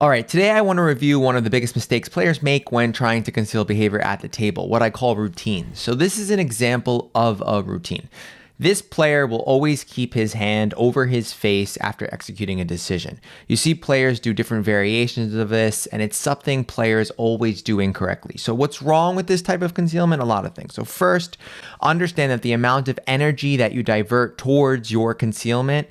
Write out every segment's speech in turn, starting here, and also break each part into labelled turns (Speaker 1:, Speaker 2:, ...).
Speaker 1: All right, today I want to review one of the biggest mistakes players make when trying to conceal behavior at the table, what I call routines. So this is an example of a routine. This player will always keep his hand over his face after executing a decision. You see players do different variations of this, and it's something players always do incorrectly. So what's wrong with this type of concealment? A lot of things. So first, understand that the amount of energy that you divert towards your concealment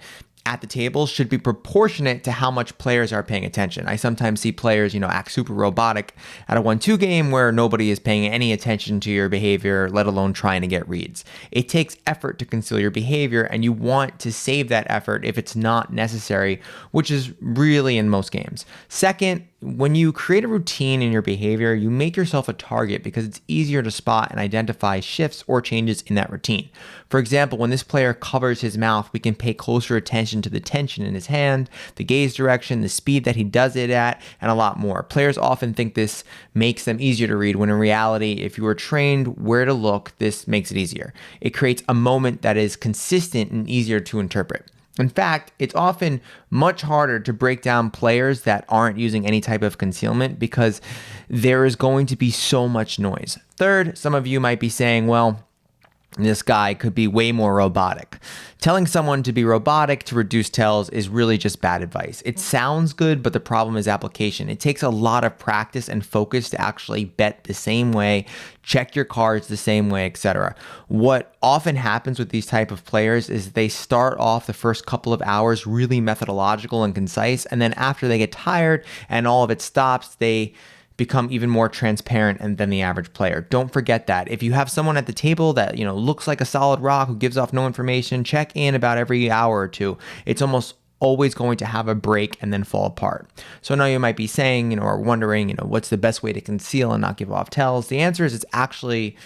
Speaker 1: at the table should be proportionate to how much players are paying attention. I sometimes see players, act super robotic at a 1-2 game where nobody is paying any attention to your behavior, let alone trying to get reads. It takes effort to conceal your behavior, and you want to save that effort if it's not necessary, which is really in most games. Second, when you create a routine in your behavior, you make yourself a target because it's easier to spot and identify shifts or changes in that routine. For example, when this player covers his mouth, we can pay closer attention to the tension in his hand, the gaze direction, the speed that he does it at, and a lot more. Players often think this makes them easier to read, when in reality, if you are trained where to look, this makes it easier. It creates a moment that is consistent and easier to interpret. In fact, it's often much harder to break down players that aren't using any type of concealment because there is going to be so much noise. Third, some of you might be saying, well, this guy could be way more robotic. Telling someone to be robotic to reduce tells is really just bad advice. It sounds good, but the problem is application. It takes a lot of practice and focus to actually bet the same way, check your cards the same way, etc. What often happens with these type of players is they start off the first couple of hours really methodological and concise, and then after they get tired and all of it stops, they become even more transparent than the average player. Don't forget that. If you have someone at the table that, looks like a solid rock who gives off no information, check in about every hour or two. It's almost always going to have a break and then fall apart. So now you might be saying, or wondering, what's the best way to conceal and not give off tells? The answer is it's actually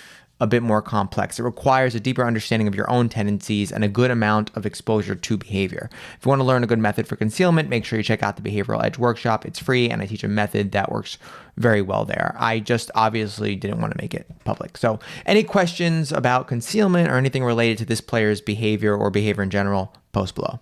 Speaker 1: a bit more complex. It requires a deeper understanding of your own tendencies and a good amount of exposure to behavior. If you want to learn a good method for concealment, make sure you check out the Behavioral Edge workshop. It's free, and I teach a method that works very well there. I just obviously didn't want to make it public. So any questions about concealment or anything related to this player's behavior or behavior in general, post below.